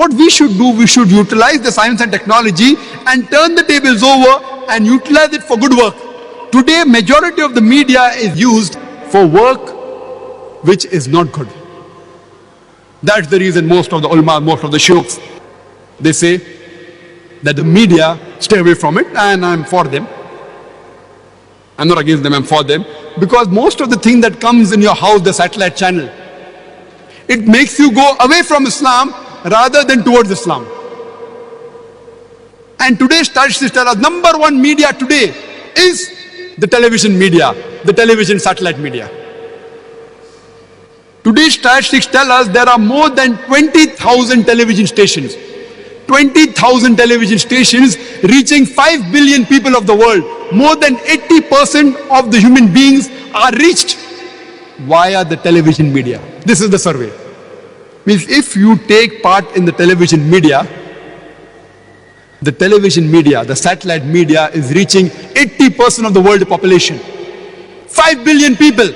What we should do, we should utilize the science and technology and turn the tables over and utilize it for good work. Today, majority of the media is used for work which is not good. That's the reason most of the ulama, most of the sheikhs, they say that the media, stay away from it, and I'm for them. I'm not against them, I'm for them. Because most of the thing that comes in your house, the satellite channel, it makes you go away from Islam rather than towards Islam. And today's statistics tell us number one media today is the television media, the television satellite media. Today's statistics tell us there are more than 20,000 television stations. 20,000 television stations reaching 5 billion people of the world. More than 80% of the human beings are reached via the television media. This is the survey. Means if you take part in the television media, the satellite media is reaching 80% of the world population. 5 billion people.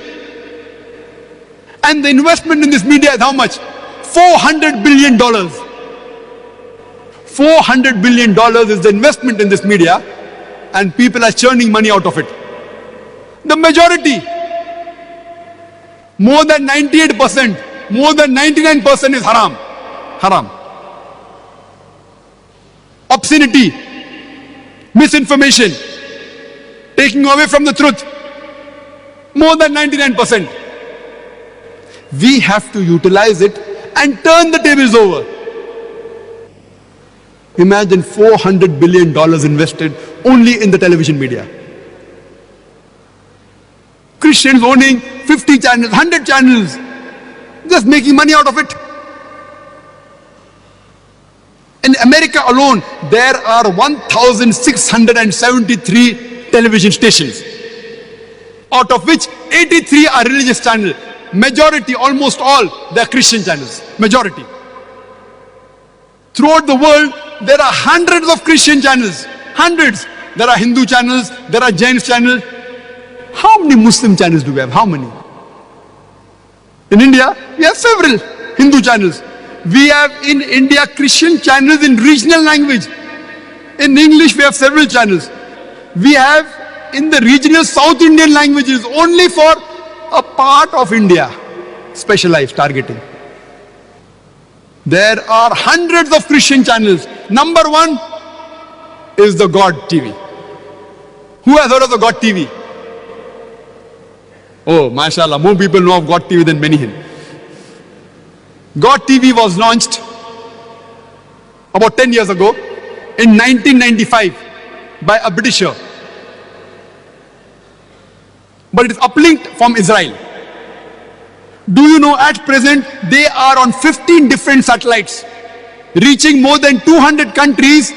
And the investment in this media is how much? $400 billion. $400 billion is the investment in this media, and people are churning money out of it. The majority, more than 98%, more than 99% is haram. Haram. Obscenity, misinformation, taking away from the truth. More than 99%. We have to utilize it and turn the tables over. Imagine $400 billion invested only in the television media. Christians owning 50 channels, 100 channels, just making money out of it. In America alone, there are 1,673 television stations, out of which 83 are religious channels. Majority, almost all, they are Christian channels. Majority. Throughout the world, there are hundreds of Christian channels. Hundreds. There are Hindu channels, there are Jain channels. How many Muslim channels do we have? How many? In India, we have several Hindu channels. We have in India Christian channels in regional language. In English, we have several channels. We have in the regional South Indian languages only for a part of India, specialized targeting. There are hundreds of Christian channels. Number one is the God TV. Who has heard of the God TV? Oh, mashallah, more people know of God TV than many here. God TV was launched about 10 years ago in 1995 by a Britisher. But it is uplinked from Israel. Do you know at present they are on 15 different satellites, reaching more than 200 countries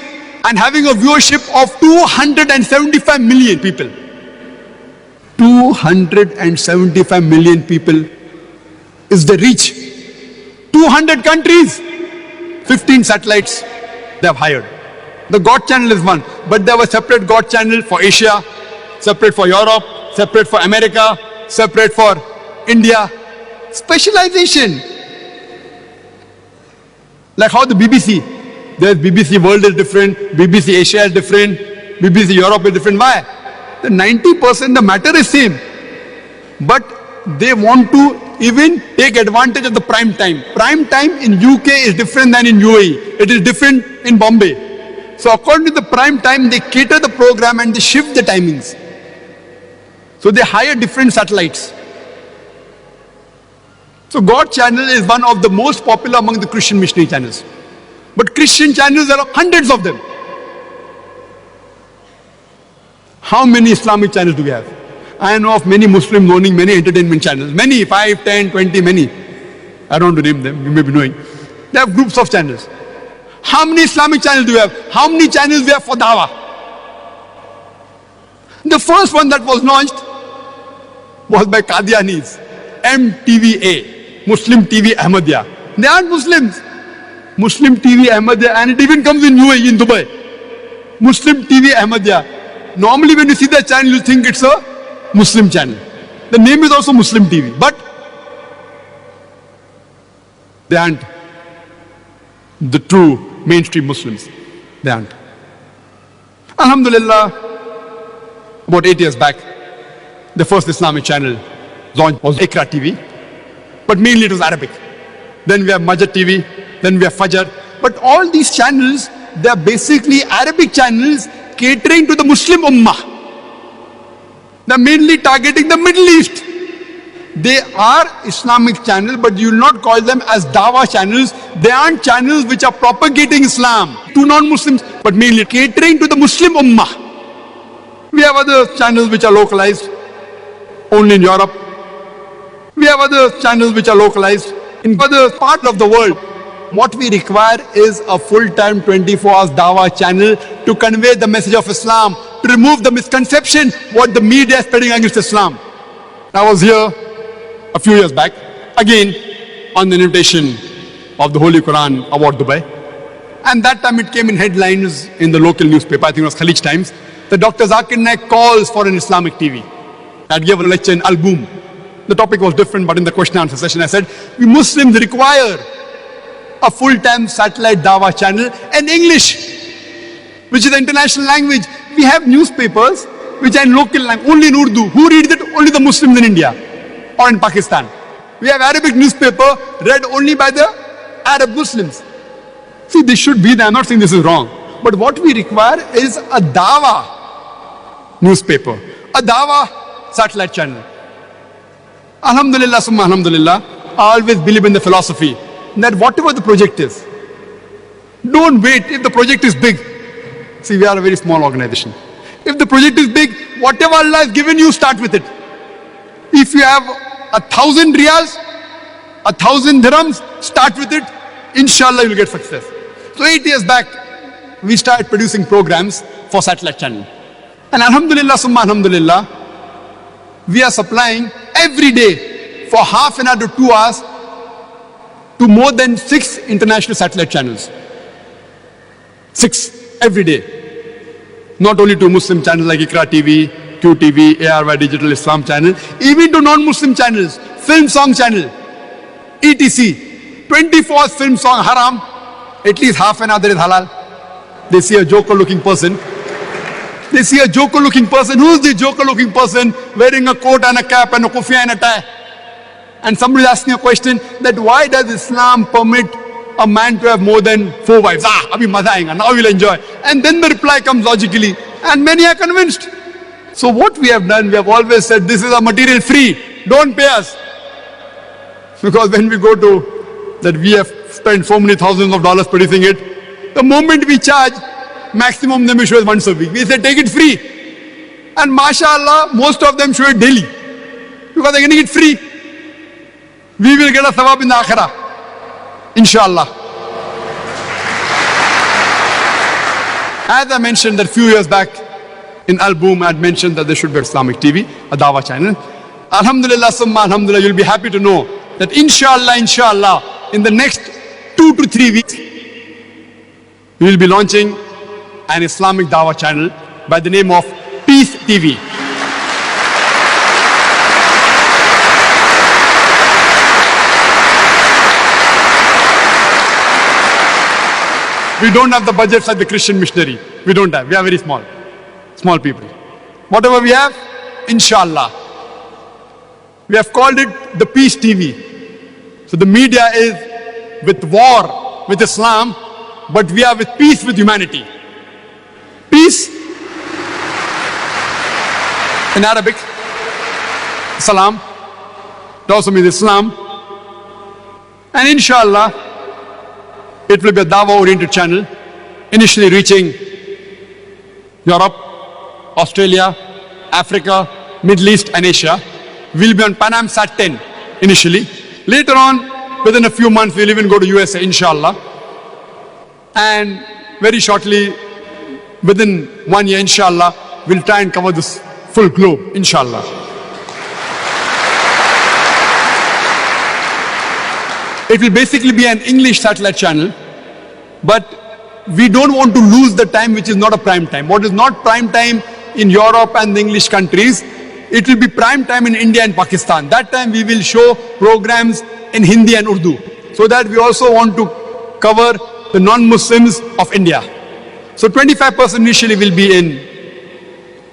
and having a viewership of 275 million people. 275 million people is the reach. 200 countries, 15 satellites they have hired. The God channel is one, but there was separate God channel for Asia, separate for Europe, separate for America, separate for India. Specialization. Like how the BBC, there's BBC World is different, BBC Asia is different, BBC Europe is different. Why? The 90% the matter is same. But they want to even take advantage of the prime time. Prime time in UK is different than in UAE. It is different in Bombay. So according to the prime time, they cater the program and they shift the timings. So they hire different satellites. So God channel is one of the most popular among the Christian missionary channels. But Christian channels, there are hundreds of them. How many Islamic channels do we have? I know of many Muslims owning many entertainment channels. Many, 5, 10, 20, many. I don't want to name them, you may be knowing. They have groups of channels. How many Islamic channels do we have? How many channels do we have for Dawah? The first one that was launched was by Qadianis. MTVA. Muslim TV Ahmadiyya. They aren't Muslims. Muslim TV Ahmadiyya, and it even comes in UAE, in Dubai. Muslim TV Ahmadiyya. Normally when you see that channel, you think it's a Muslim channel. The name is also Muslim TV, but they aren't. the true mainstream Muslims. They aren't. Alhamdulillah, about 8 years back, the first Islamic channel launched was Iqra TV, but mainly it was Arabic. Then we have Majid TV, then we have Fajr. But all these channels, they are basically Arabic channels catering to the Muslim Ummah. They are mainly targeting the Middle East. They are Islamic channels, but you will not call them as Dawah channels. They aren't channels which are propagating Islam to non-Muslims, but mainly catering to the Muslim Ummah. We have other channels which are localized only in Europe. We have other channels which are localized in other parts of the world. What we require is a full-time 24 hours Dawah channel to convey the message of Islam, to remove the misconception what the media is spreading against Islam. I was here a few years back, again on the invitation of the Holy Quran Award Dubai. And that time it came in headlines in the local newspaper, I think it was Khalij Times, that Dr. Zakir Naik calls for an Islamic TV. I gave a lecture in Al-Boom. The topic was different, but in the question and answer session I said, we Muslims require a full-time satellite Dawah channel in English, which is the international language. We have newspapers which are in local language, only in Urdu. Who reads it? Only the Muslims in India or in Pakistan. We have Arabic newspaper read only by the Arab Muslims. See, this should be there. I'm not saying this is wrong. But what we require is a Dawah newspaper, a Dawah satellite channel. Alhamdulillah, summa alhamdulillah, I always believe in the philosophy that whatever the project is, don't wait if the project is big. See, we are a very small organization. If the project is big, whatever Allah has given you, start with it. If you have 1,000 riyals, 1,000 dirhams, start with it. Inshallah, you will get success. So 8 years back, we started producing programs for satellite channel. And alhamdulillah, summa alhamdulillah, we are supplying every day for half an hour to 2 hours to more than 6 international satellite channels. 6 every day. Not only to Muslim channels like Iqra TV, QTV, ARY Digital Islam channel, even to non-Muslim channels, film song channel, ETC, 24 film song haram, at least half an hour there is halal. They see a joker looking person. They see a joker looking person. Who's the joker looking person wearing a coat and a cap and a kufiya and a tie? And somebody is asking a question that why does Islam permit a man to have more than 4 wives? Abhi maza aayega, now we'll enjoy. And then the reply comes logically. And many are convinced. So what we have done, we have always said this is a material free. Don't pay us. Because when we go to that we have spent so many thousands of dollars producing it, the moment we charge, maximum them show is once a week. We say take it free. And mashallah, most of them show it daily. Because they're getting it free. We will get a thawab in the akhirah. Inshallah. As I mentioned that few years back in Al-Boom, I had mentioned that there should be Islamic TV, a Dawah channel. Alhamdulillah, summa alhamdulillah, you'll be happy to know that inshallah, in the next 2 to 3 weeks, we will be launching an Islamic Dawah channel by the name of Peace TV. We don't have the budgets like the Christian missionary. We don't have. We are very small. Small people. Whatever we have, inshallah. We have called it the Peace TV. So the media is with war with Islam, but we are with peace with humanity. Peace in Arabic, salam. It also means Islam. And inshallah, it will be a Dawah-oriented channel, initially reaching Europe, Australia, Africa, Middle East and Asia. We'll be on Panam Sat 10 initially. Later on, within a few months, we'll even go to USA, inshallah. And very shortly, within 1 year, inshallah, we'll try and cover this full globe, inshallah. It will basically be an English satellite channel, but we don't want to lose the time which is not a prime time. What is not prime time in Europe and the English countries, it will be prime time in India and Pakistan. That time we will show programs in Hindi and Urdu. So that we also want to cover the non-Muslims of India. So 25% initially will be in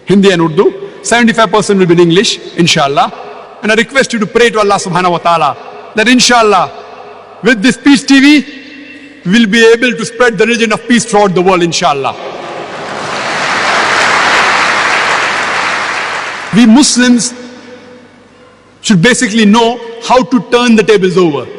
Hindi and Urdu, 75% will be in English, inshallah. And I request you to pray to Allah subhanahu wa ta'ala that inshallah, with this Peace TV, we will be able to spread the religion of peace throughout the world, inshallah. We Muslims should basically know how to turn the tables over.